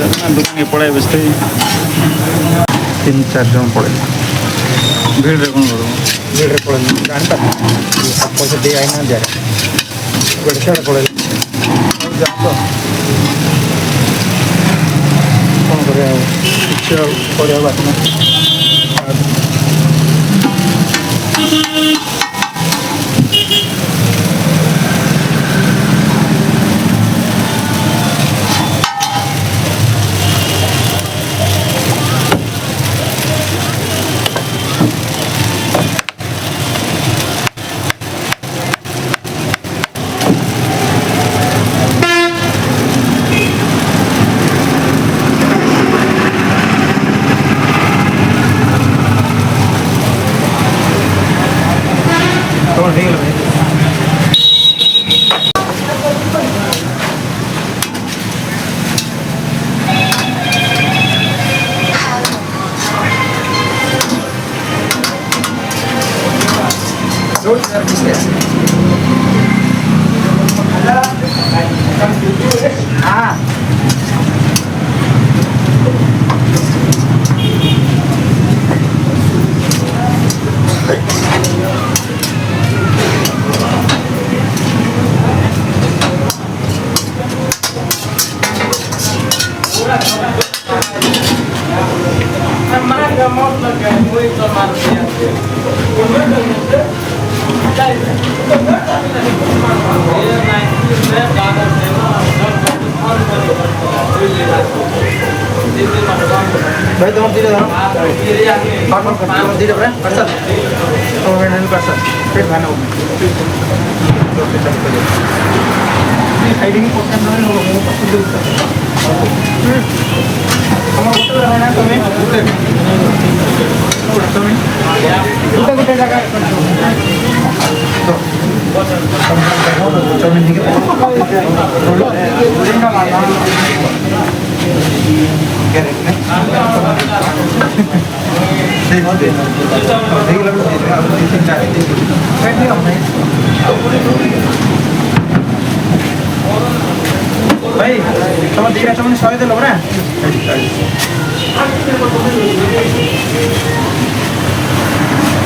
दुकान पड़े बेचते 3-4 जन पड़े भीड़ रे कौन करो भीड़ रे पड़े जानता पैसा दे आई ना जाए गड़छड़ पड़े जा तो कौन करे कुछ पड़े बात ना भाई तुम धीरे धरो तुम धीरे बरा पर्सन तुम हैंडल पर्सन फिर खाना हो हाइडिंग पोर्शन में लोग मुंह पकड़ दे हम होटल रहना तुम्हें उठे जगह तो चौमिन दिखे भाई तुम दिखा तुमने 100 दे लो ना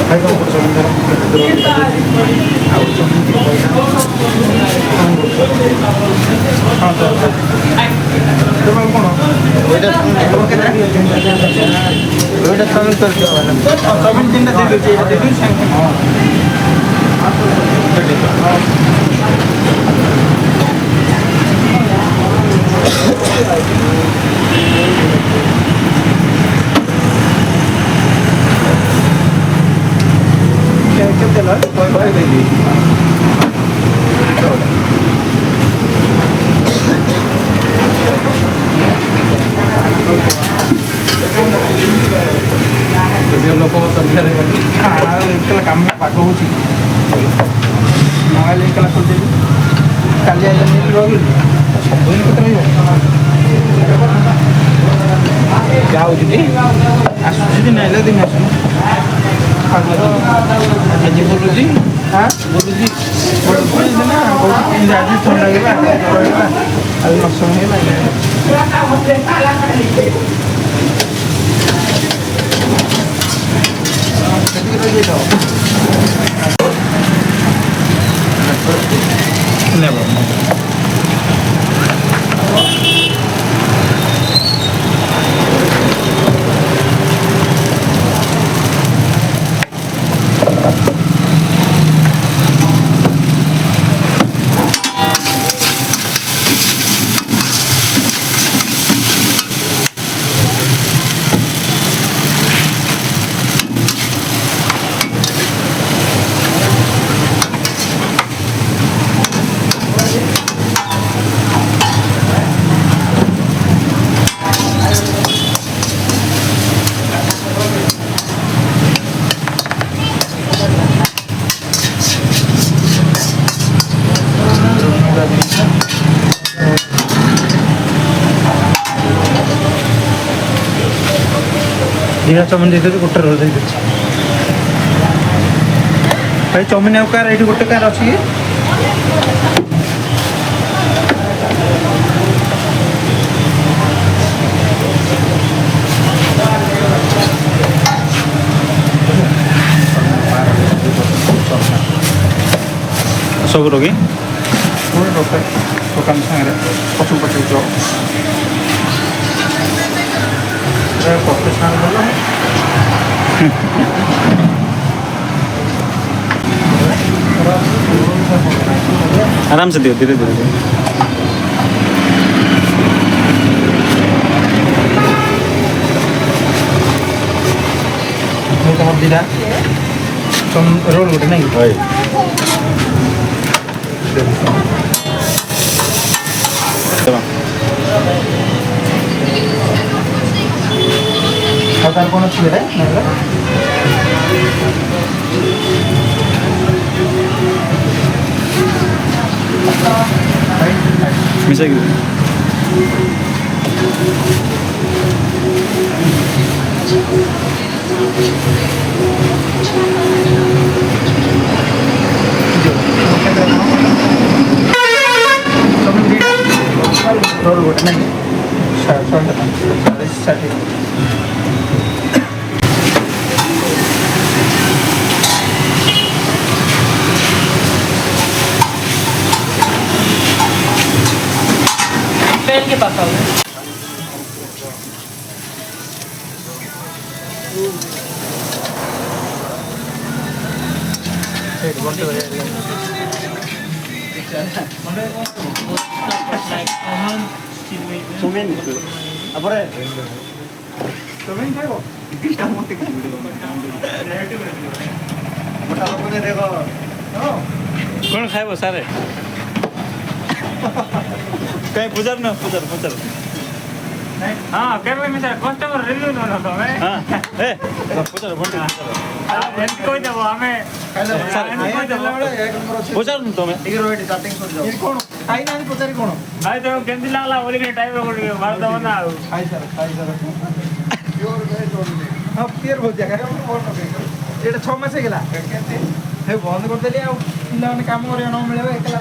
भाई को चौमिन दे काम पाठ हो मोबाइल खोलते काली सब क्या हो आसुची ना दिन आस आज बोलुची हाँ बोलुची ना आज थंडा गला आज मौसम जीरा चाउमिन दे गोटे रोल दे भाई चाउमिन आउ कार ये गोटे कार अच्छी ସବୁ ରୋଗୀ ଗୋଟେ ଦୋକାନ ସାଙ୍ଗରେ ପଛକୁ ପଛକୁ ଯାଉ ପ୍ରଫେସନାଲ ଭଲ आराम से दियो धीरे धीरे ତମର ଦିଟା ରୋଲ୍ ଗୋଟେ ନାଇଁ भाई चलो ଆଉ ତାର କ'ଣ ଅଛି ଏଇଟା मिसाई ରୋଲ୍ ଗୋଟେ ନାଇଁ 60 पेन के पास आओ सुमेन अपरे ତୁମେ ଖାଇବ ଦୁଇଟା ମୋତେ ମୋଟା ଲୋକରେ ଦେଖ कौन खाइबो सारे कहीं पुजार न पुजार हाँ केवल मित्र कस्टमर रिव्यू न तो मैं हाँ ए पुजार बंटी एंड कोई दबो हमें पुजार न तमे ଟିକେ ରହିଟି ଚାଟିଂ କରିଯାଉ ଏ କ'ଣ ଖାଇନାହାନ୍ତି ପଚାରି କ'ଣ भाई तो केंदी लागला बोली के टाइम रो मार दो ना ଖାଇ ସାର ହଁ ପିଓର ବହୁତ ଜାଗାରେ ଏଇଟା 6 ମାସ ହେଇଗଲା ହେ ବନ୍ଦ କରିଦେଲି ଆଉ ପିଲାମାନେ କାମ କରିବା ନ ମିଳିବ ଏକଲା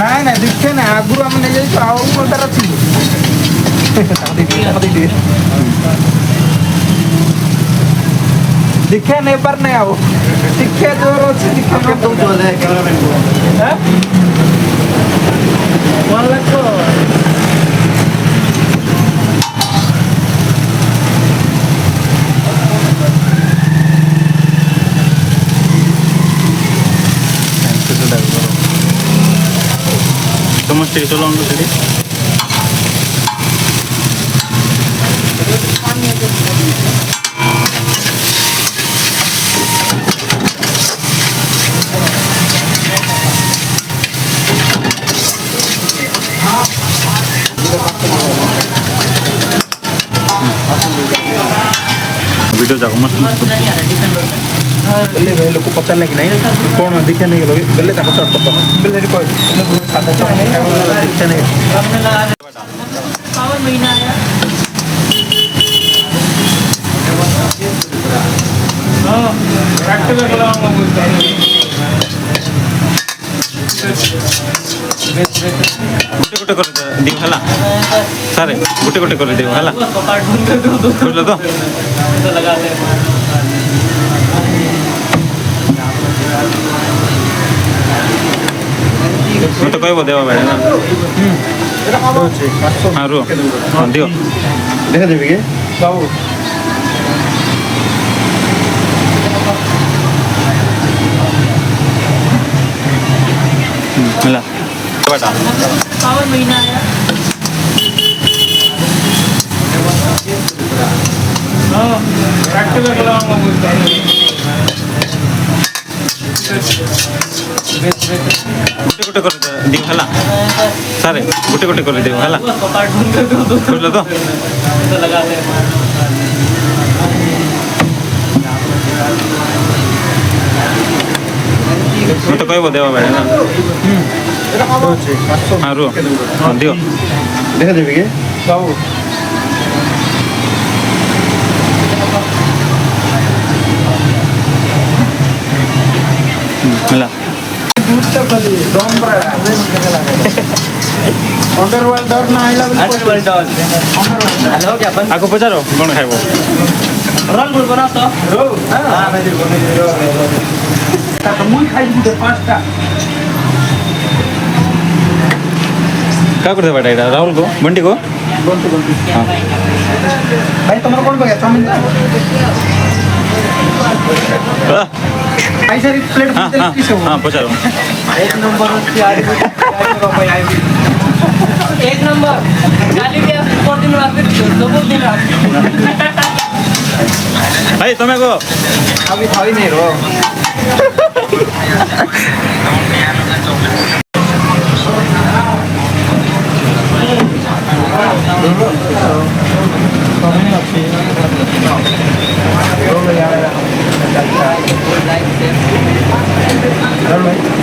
ନାଇଁ ନାଇଁ ଦେଖେ ନା ଆଗରୁ ଆମେ ନେଇଯାଇଛୁ ଆଉ ତାର ଅଛି ଦେଖିବା ନେବାର ନାହିଁ ଆଉ ଶିକ୍ଷା ଜୋର ଅଛି ଶିକ୍ଷା ଦଉଛୁ ଭଲ ଲାଗିବ समझते चलो हम लोग वीडियो जाओ मस्त बोले भाई लोग पचारले कि नहीं कौन देखा नहीं गलो बोले ताको चट पतो बोले रे कोई सादा चट नहीं देखा नहीं पावर महीना आया हां प्रैक्टिस करो हम गुटे गुटे कर दियो हला सारे गुटे गुटे कर दियो हला बुझलो तो लगा दे ମୁଁ ତ କହିବ ଦେବା ବେଳ ନା ହଁ ରୁହ ହଁ ଦିଅ देखा देबी के बाबू ହେଲା କବାଟା पावर महीना आया हां प्रैक्टिस करो हम गुटे गुटे कर दियो हला सारे गुटे गुटे कर दियो हला बुझलो तो लगा दे ମୁଁ ତ କହିବ ଦେବା ବେଳ ନା ହଁ ରୁହ ହଁ ଦିଅ देखा देबी के बाबू ହେଲା अंडरवर्ल्ड डर ना आइला हेलो क्या बंद ଆକୁ ପଚାର କ'ଣ ଖାଇବ रोल गुड़ बना तो हां भाई तो मुई खाई दे पांचटा क्या करते बेटा इधर राहुल को बंटी को बंटी हाँ भाई तुम्हारा कौन बगैर चाउमीन ऐसा प्लेट हाँ हाँ हाँ पहुँचा रहा हूँ एक नंबर एक नंबर गाली के 4 दिन बाद दो दिन बाद भाई तुम्हें को अभी खाई नहीं रो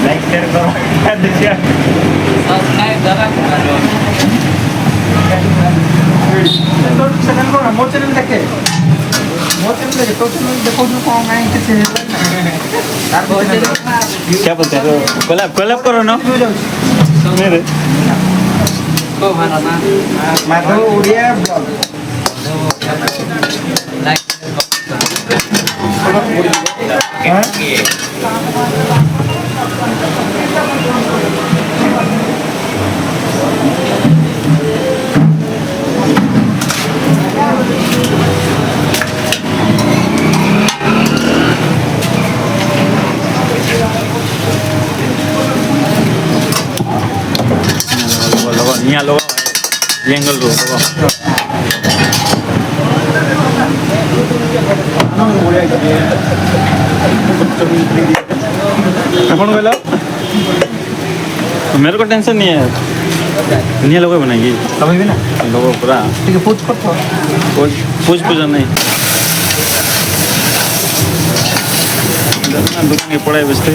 लाइक शेयर करो देखिए सब्सक्राइब करा सेकंड को मोर चैनल देखे तो चैनल देखो जो कौन है किसे क्या बोलते हैं कोलैब कोलैब करो ना मेरे को भाना मैं तो उड़िया ब्लॉग यहाँ लोग एंगल रो कौन बोला मेरे को टेंशन नहीं है दुनिया लोग बनाएंगी कभी भी ना लोगों पूरा ठीक है पूछ पूछ पूछा नहीं दुकान के पढ़ाई बचते